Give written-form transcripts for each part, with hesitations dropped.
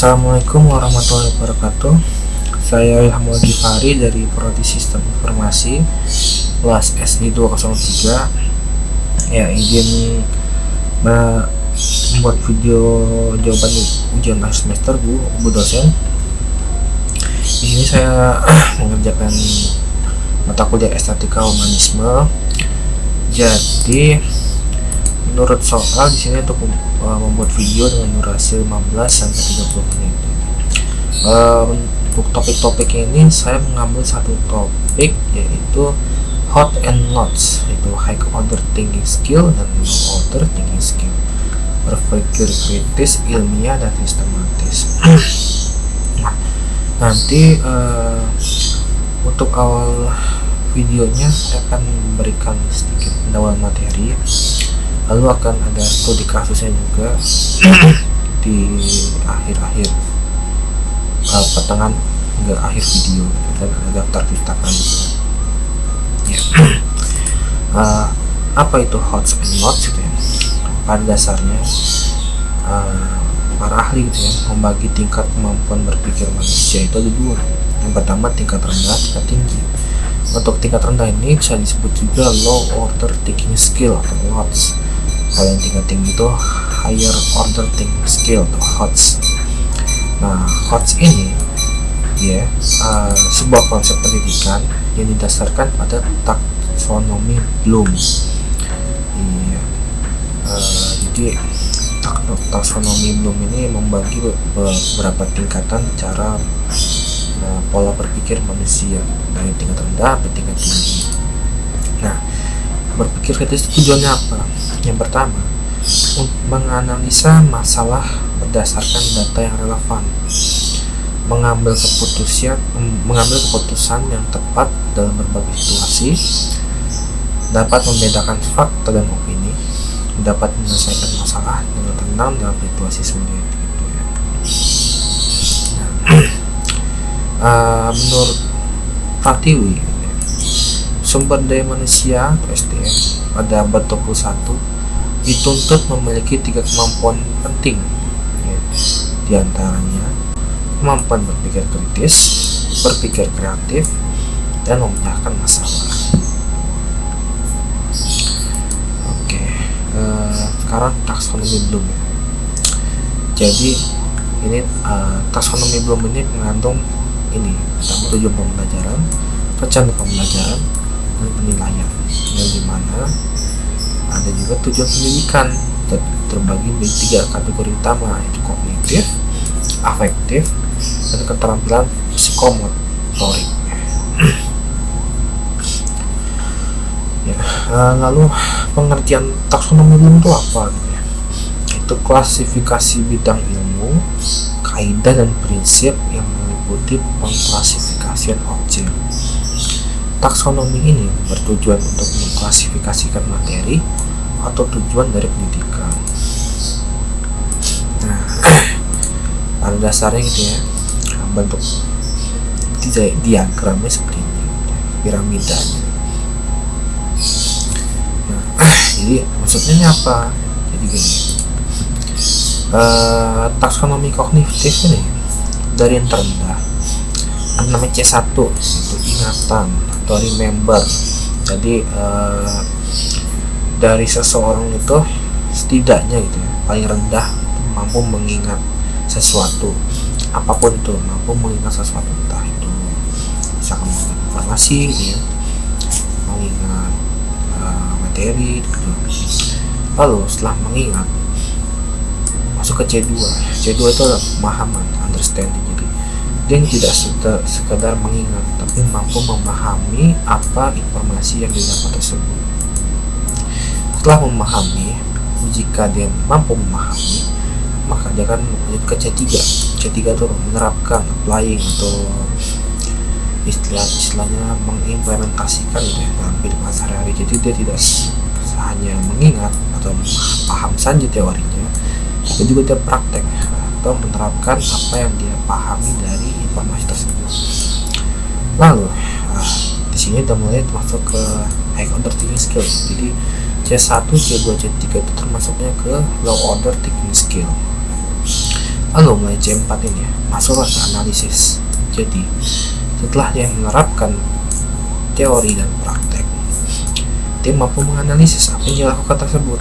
Assalamualaikum warahmatullahi wabarakatuh. Saya Ilham Ghifari dari Prodi Sistem Informasi kelas SI 203. Ya, izin membuat video jawaban ujian akhir semester Bu dosen. Di sini saya mengerjakan mata kuliah estetika humanisme. Jadi menurut soal di sini untuk membuat video dengan durasi 15 sampai 30 menit. Untuk topik-topik ini saya mengambil satu topik, yaitu hot and nots, yaitu high order thinking skill dan low order thinking skill, berpikir kritis, ilmiah dan sistematis. Nanti untuk awal videonya saya akan memberikan sedikit pendahuluan materi, lalu akan ada studi kasusnya juga di akhir-akhir pertengahan hingga akhir video, dan ada daftar pustakaan juga. Ya. Apa itu hots and nots gitu ya? Pada dasarnya para ahli gitu ya membagi tingkat kemampuan berpikir manusia itu ada dua. Yang pertama tingkat rendah, tingkat tinggi. Untuk tingkat rendah ini bisa disebut juga low order thinking skill atau lots. Kalau yang tingkat tinggi itu higher order thinking skill atau HOTS. Nah, HOTS ini ya sebuah konsep pendidikan yang didasarkan pada taksonomi Bloom. Iya. Jadi taksonomi Bloom ini membagi beberapa tingkatan cara pola berpikir manusia dari tingkat rendah ke tingkat tinggi. Nah, berpikir kritis tujuannya apa? Yang pertama, menganalisa masalah berdasarkan data yang relevan, mengambil keputusan yang tepat dalam berbagai situasi, dapat membedakan fakta dan opini, dapat menyelesaikan masalah dengan tenang dalam situasi seperti itu ya. Menurut Pratiwi, sumber daya manusia atau SDM pada abad 21 dituntut memiliki 3 kemampuan penting, ya. Di antaranya kemampuan berpikir kritis, berpikir kreatif, dan memecahkan masalah. Oke, sekarang taksonomi Bloom ya. Jadi ini taksonomi Bloom ini mengandung ini pertama tujuan pembelajaran, rencana pembelajaran, dan penilaian, yang dimana ada juga tujuan pendidikan terbagi menjadi 3 kategori utama, yaitu kognitif, afektif, dan keterampilan psikomotorik. Ya, lalu pengertian taksonomi Bloom itu apa? Itu klasifikasi bidang ilmu, kaidah dan prinsip yang meliputi pengklasifikasian objek. Taksonomi ini bertujuan untuk mengklasifikasikan materi atau tujuan dari pendidikan. Nah, pada dasarnya gitu ya, bentuk diagramnya seperti ini, piramidanya. Nah, jadi maksudnya ini apa? Jadi gini, taksonomi kognitif ini dari yang terendah, namanya C1, itu ingatan atau remember. Jadi dari seseorang itu setidaknya gitu ya, paling rendah mampu mengingat sesuatu, apapun itu, mampu mengingat sesuatu, entah itu misalkan mengingat informasi gitu ya, mengingat materi gitu. Lalu setelah mengingat masuk ke C2 itu adalah pemahaman, understanding. Jadi dia tidak sekadar mengingat, tapi mampu memahami apa informasi yang didapat tersebut. Setelah memahami, jika dia mampu memahami, maka dia akan lanjut ke C3. C3 itu menerapkan, applying, atau istilahnya mengimplementasikan gitu ya, dalam kehidupan sehari-hari. Jadi dia tidak hanya mengingat atau paham saja teorinya, tapi juga dia praktek atau menerapkan apa yang dia pahami dari informasi tersebut. Lalu di sini kita mulai masuk ke high order thinking skill. Jadi C1, C2, C3 itu termasuknya ke low order thinking skill. Lalu mulai C4 ini masuklah ke analisis. Jadi setelah dia menerapkan teori dan praktek, dia mampu menganalisis apa yang dilakukan tersebut,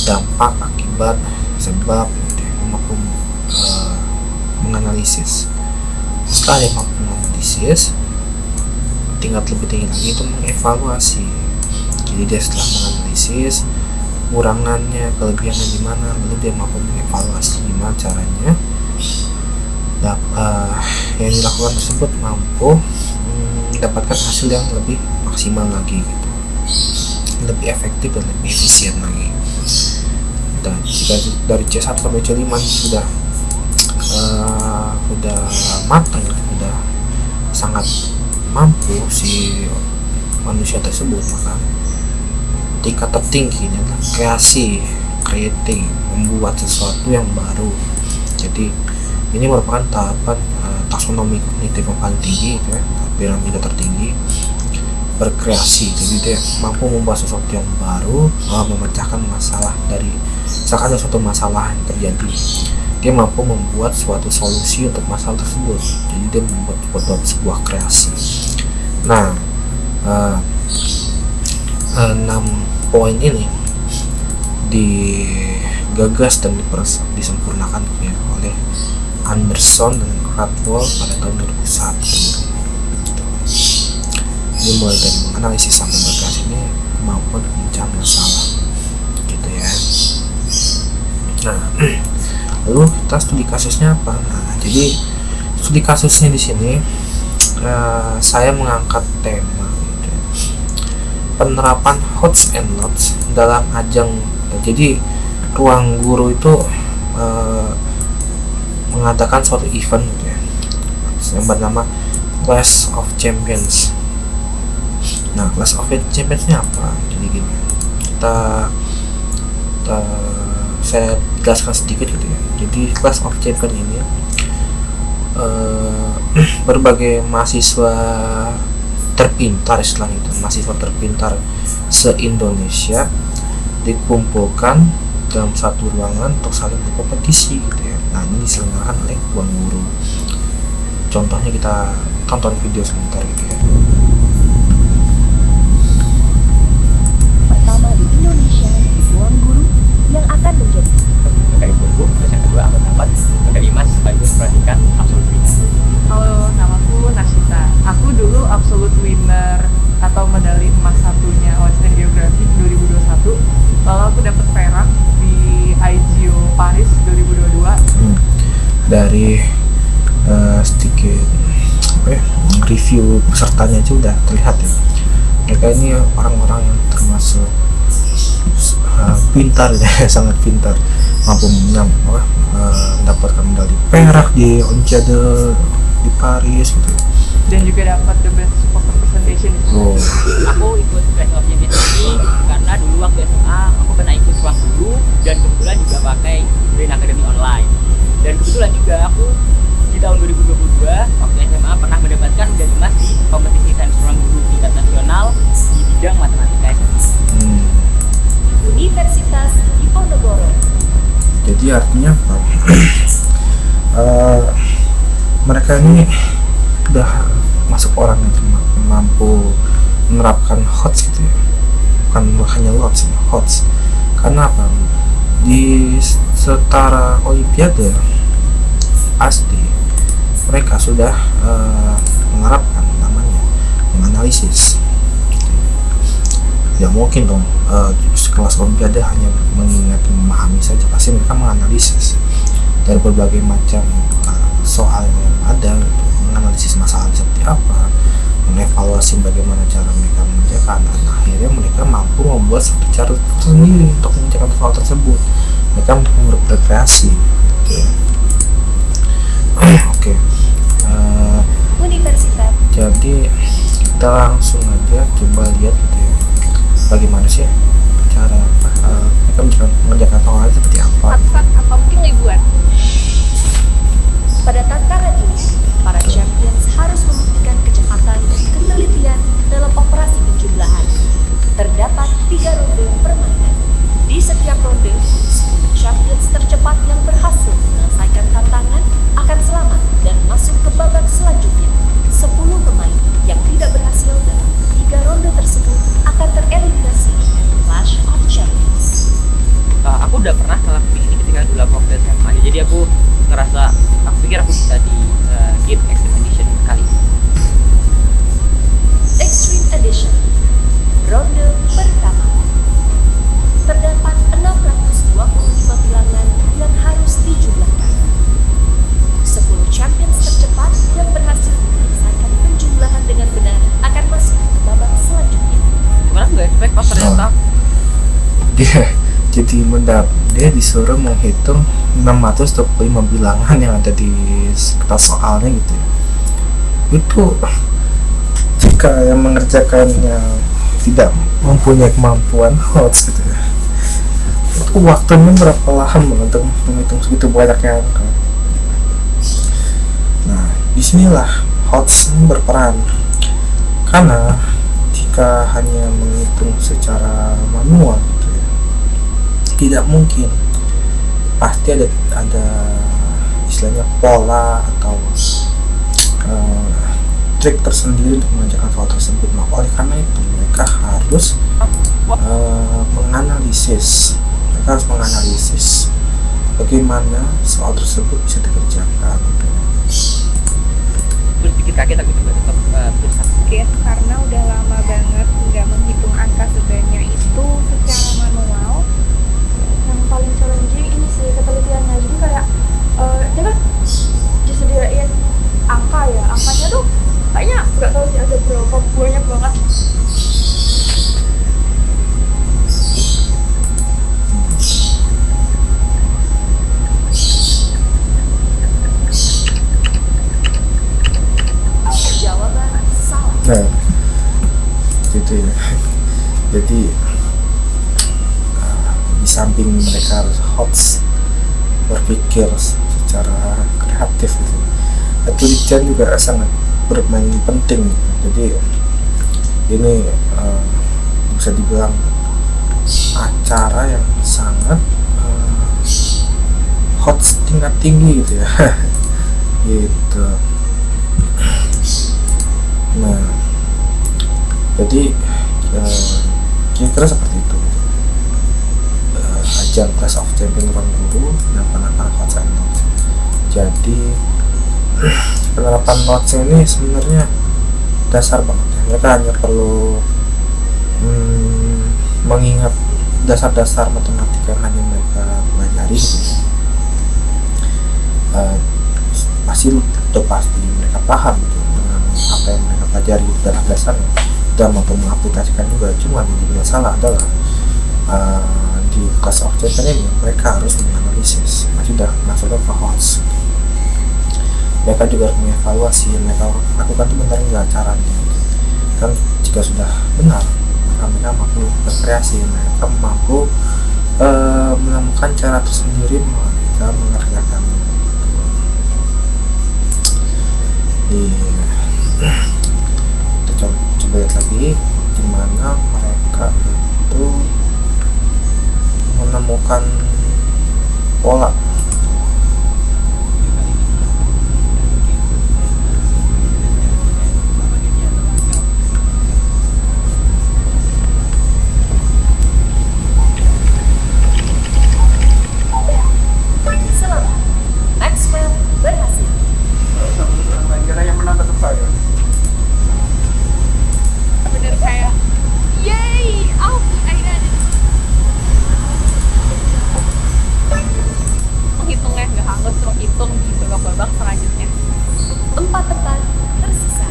dampak, akibat, sebab. Dia mampu menganalisis. Setelah dia mampu menganalisis, tingkat lebih tinggi lagi itu mengevaluasi. Jadi dia setelah menganalisis kekurangannya, kelebihannya di mana, lalu dia mampu mengevaluasi gimana caranya yang dilakukan tersebut mampu mendapatkan hasil yang lebih maksimal lagi gitu, lebih efektif dan lebih efisien lagi. Dan jika dari C1 sampai C5 sudah matang, sudah sangat mampu si manusia tersebut, maka tingkat tertinggi adalah kreasi, creating, membuat sesuatu yang baru. Jadi ini merupakan tahapan taksonomi kognitif yang paling tinggi, gitu ya, piramida tertinggi, berkreasi. Jadi dia mampu membuat sesuatu yang baru, memecahkan masalah dari misalkan ada suatu masalah yang terjadi, dia mampu membuat suatu solusi untuk masalah tersebut. Jadi dia membuat sebuah kreasi. Nah, 6 poin ini digagas dan disempurnakan ya oleh Anderson dan Krathwohl pada tahun 2001. Ini mulai dari menganalisis sampai berkreasi ini kemampuan memecah masalah, gitu ya. Nah, lalu kita studi kasusnya apa? Nah, jadi studi kasusnya di sini saya mengangkat tema gitu ya, penerapan HOTS and LOTS dalam ajang. Jadi ruang guru itu mengadakan suatu event gitu ya, yang bernama Clash of Champions. Nah, Clash of Champions-nya apa? Jadi gini, saya jelaskan sedikit gitu ya. Jadi Clash of Champions ini berbagai mahasiswa terpintar, istilahnya itu mahasiswa terpintar se-Indonesia dikumpulkan dalam satu ruangan untuk saling berkompetisi gitu ya. Nah, ini diselenggarakan oleh ruang guru. Contohnya kita tonton video sebentar gitu ya. Pertama di Indonesia, ruang guru yang akan menjadi medali perunggu, terus yang kedua aku dapat medali emas sekaligus perhatikan absolute winner. Halo, namaku Nasita. Aku dulu absolute winner atau medali emas satunya OSN Geografi 2021. Lalu aku dapat perak di IGO Paris 2022. Dari sedikit review pesertanya aja udah terlihat ya, mereka ini orang-orang yang termasuk pintar ya, sangat pintar, mampu mendapatkan medali perak di Olimpiade di Paris gitu ya. Dan juga dapat the best sport representation. Aku ikut Clash of Champions ini karena dulu waktu SMA aku pernah ikut ruang guru dan kebetulan juga pakai Brain Academy online. Dan kebetulan juga aku di tahun 2022 waktu SMA pernah mendapatkan medali emas di kompetisi sains ruang guru tingkat nasional di bidang matematika. Universitas Diponegoro. Jadi artinya apa? Mereka ini udah masuk orang yang mampu menerapkan HOTS gitu ya, bukan hanya LOTS ya, HOTS. Karena apa? Di setara Olimpiade pasti mereka sudah menerapkan namanya menganalisis. Ya mungkin dong kelas Olimpiade hanya mengingat memahami saja, pasti mereka menganalisis dari berbagai macam soal yang ada, menganalisis masalah seperti apa, mengevaluasi bagaimana cara mereka mengerjakan, dan akhirnya mereka mampu membuat satu cara tersendiri untuk mengerjakan soal tersebut. Mereka mampu berkreasi. Oke. Universitas. Jadi kita langsung aja coba lihat gitu ya, bagaimana sih cara mereka mengerjakan soal seperti apa. Atau mungkin ribuan. Pada tantangan ini, para champions harus membuktikan kecepatan dan ketelitian dalam operasi penjumlahan. Terdapat 3 ronde permainan. Di setiap ronde, 10 champions tercepat yang berhasil jadi aku pikir aku bisa di game Extreme Edition kali ini. Extreme Edition. Ronde pertama. Terdapat 625 bilangan yang harus dijumlahkan. 10 champions tercepat yang berhasil menyelesaikan penjumlahan dengan benar akan masuk ke babak selanjutnya. Cuman aku nggak expect pas ternyata dia disuruh menghitung 625 bilangan yang ada di kertas soalnya gitu ya. Itu jika yang mengerjakannya tidak mempunyai kemampuan HOTS gitu ya, itu waktunya berapa lama untuk menghitung segitu banyaknya angka. Nah, disinilah HOTS berperan, karena jika hanya menghitung secara manual gitu ya, tidak mungkin, pasti ada istilahnya pola atau trik tersendiri untuk mengerjakan soal tersebut. Nah, oleh karena itu mereka harus menganalisis bagaimana soal tersebut bisa dikerjakan. terus sedikit kaget aku juga tetap terus Kaget karena udah lama banget nggak menghitung angka sebanyak itu secara manual. Yang paling challenging ini sih ketelitiannya, jadi kayak dia kan disediain angka ya, angkanya tuh kayaknya nggak tahu sih ada berapa, banyak banget. Jawaban salah. Nah, gitu ya. Jadi di samping mereka harus HOTS, berpikir secara kreatif gitu, ketelitian juga sangat bermain penting. Jadi ini bisa dibilang acara yang sangat HOTS tingkat tinggi gitu ya. Gitu. Nah, jadi kira-kira seperti itu. Ajang Clash of Champions ruang guru dan penerapan HOTS and Notes. Jadi penerapan notes ini sebenarnya dasar banget ya. Mereka hanya perlu mengingat dasar-dasar matematika yang hanya mereka pelajari gitu. Pasti mereka paham gitu dengan apa yang mereka pelajari, dasar-dasarnya, dan mampu mengaplikasikan juga. Cuma yang jadi masalah adalah di Clash of Champions ini mereka harus menganalisis, sudah masuknya ke HOTS. Mereka juga harus mengevaluasi yang mereka lakukan itu benar nggak caranya. Dan jika sudah benar, mereka mampu berkreasi, mereka mampu menemukan cara tersendiri dalam mengerjakan. Kita coba lihat lagi gimana mereka itu menemukan pola. Selamat, Maxwell berhasil. yang menang tetap saya. Bener kayak yay, akhirnya ada menghitungnya nggak hangus, menghitung di babak-babak selanjutnya. 4 tempat tersisa.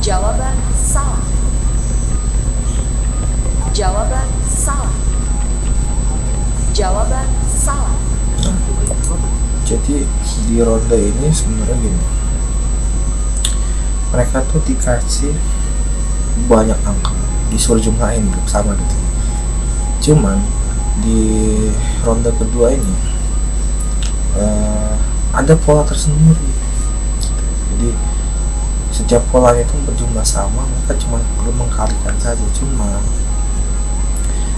Jawaban salah. Jawaban salah. Jawaban salah. Jadi di ronde ini sebenarnya gini, mereka tuh dikasih banyak angka, disuruh jumlahin sama gitu. Cuman di ronde kedua ini ada pola tersendiri. Jadi setiap polanya itu berjumlah sama, mereka cuma perlu mengkalikan saja. Cuma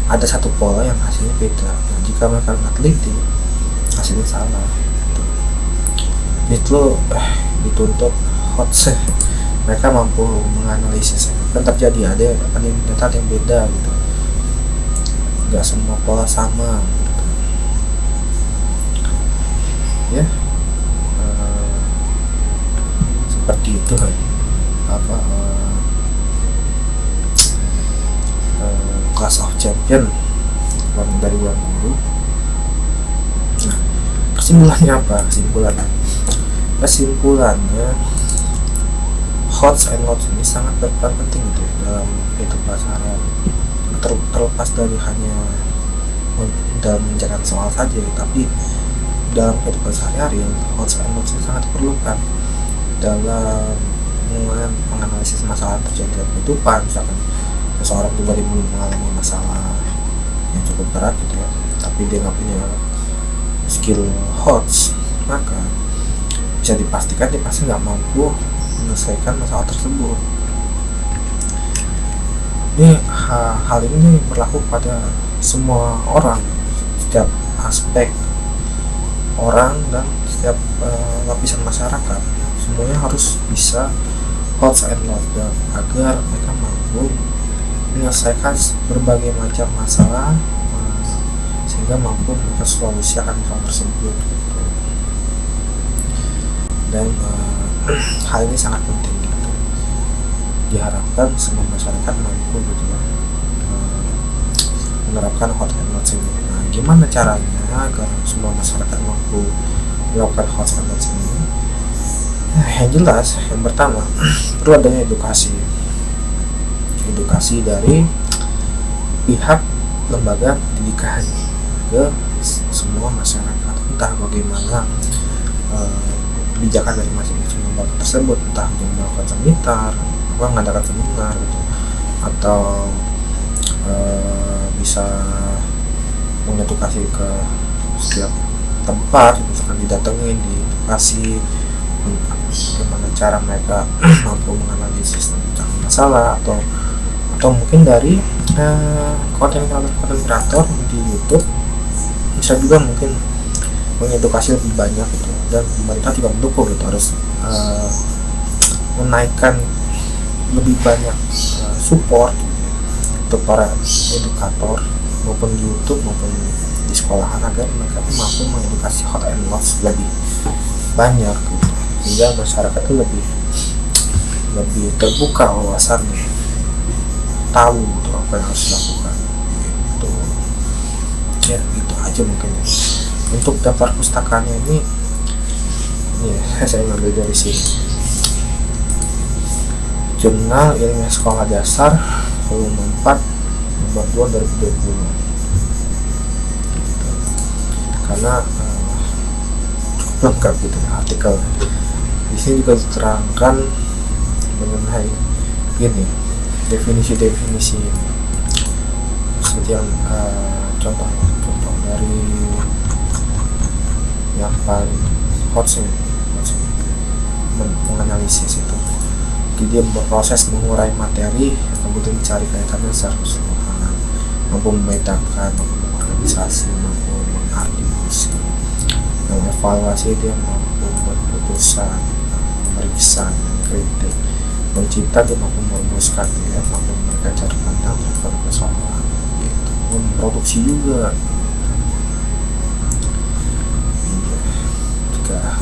ada satu pola yang hasilnya beda. Nah, jika mereka nggak teliti, hasilnya salah. Itu dituntut HOTS. Mereka mampu menganalisis dan terjadi ada data yang beda gitu. Nggak semua pola sama gitu. ya seperti itu kan Clash of Champion dari Ruang Guru. Nah, kesimpulannya apa? Kesimpulannya HOTS and LOTS ini sangat berperan penting gitu dalam kehidupan sehari-hari. Terlepas dari hanya dalam mengerjakan soal saja, tapi dalam kehidupan sehari-hari HOTS and LOTS ini sangat diperlukan dalam menganalisis masalah terjadi dalam kehidupan. Misalkan seseorang tiba-tiba mengalami masalah yang cukup berat gitu ya, tapi dia nggak punya skill HOTS, maka bisa dipastikan dia pasti nggak mampu menyelesaikan masalah tersebut. Ini hal ini berlaku pada semua orang, setiap aspek orang dan setiap lapisan masyarakat. Semuanya harus bisa HOTS and LOTS agar mereka mampu menyelesaikan berbagai macam masalah sehingga mampu memberikan solusi akan masalah tersebut gitu. Dan hal ini sangat penting gitu. Diharapkan semua masyarakat mampu gitu ya menerapkan HOTS and LOTS ini. Nah, gimana caranya agar semua masyarakat mampu melakukan HOTS and LOTS ini? Nah, yang jelas, yang pertama perlu adanya edukasi dari pihak lembaga pendidikan ke semua masyarakat, entah bagaimana kebijakan dari masing-masing lembaga tersebut, entah melakukan seminar, mengadakan seminar gitu, atau bisa mengedukasi ke setiap tempat, misalkan didatengin, diedukasi bagaimana cara mereka mampu menganalisis tentang masalah, atau mungkin dari konten kreator di YouTube bisa juga mungkin mengedukasi lebih banyak gitu, dan pemerintah juga mendukung gitu, harus menaikkan lebih banyak support gitu, untuk para edukator maupun di YouTube maupun di sekolahan agar mereka mampu mengedukasi HOTS and LOTS lebih banyak gitu, sehingga masyarakat itu lebih terbuka wawasannya, tahu gitu apa yang harus dilakukan gitu. Ya gitu aja mungkin ya. Untuk daftar pustakanya ini ya saya ngambil dari sini, Jurnal Ilmiah Sekolah Dasar volume 4 nomor 2 2020 gitu. Karena cukup lengkap gitu ya artikel. Di sini juga diterangkan mengenai ini definisi seperti yang contoh dari yang paling hot sih menganalisis itu. Jadi dia berproses mengurai materi yang kemudian mencari kaitannya secara keseluruhan, mampu membedakan, mampu mengorganisasi, mampu mengartikulasi, mengevaluasi, dia mampu membuat keputusan, memeriksa, mengkritik, mencipta, dia mampu merumuskan, dia mampu memberikan cara pandang terhadap persoalan gitu. Memproduksi juga. Jika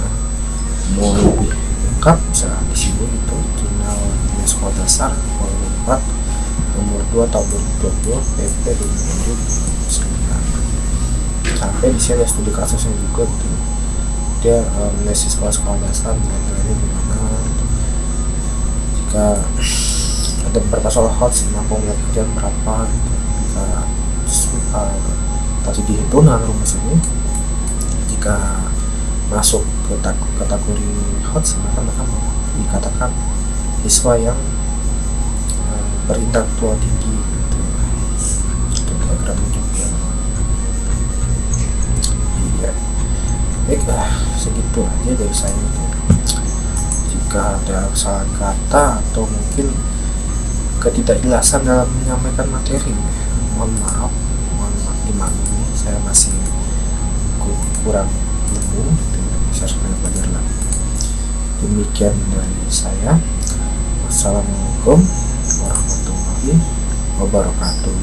mau lebih lengkap bisa di sini itu Jurnal Ilmiah Sekolah Dasar volume 4 nomor 2 tahun 2020 PP 2009. Sampai di sini ada studi kasusnya juga gitu. Dia analisis sekolah dasar nilai-nilainya gimana. Jika ada beberapa soal HOTS mampu melihat kerjaan berapa gitu. Jika tadi dihitung dengan rumus ini, jika masuk ke kategori HOTS maka mau dikatakan siswa yang berintelektual tinggi gitu. Itu diagramnya juga. Iya. Baik, segitu aja dari saya itu. Jika ada kesalahan kata atau mungkin ketidakjelasan dalam menyampaikan materi, mohon maaf dimaklumi, saya masih kurang ilmu gitu, saya harus belajar lagi. Demikian dari saya. Wassalamualaikum warahmatullahi wabarakatuh.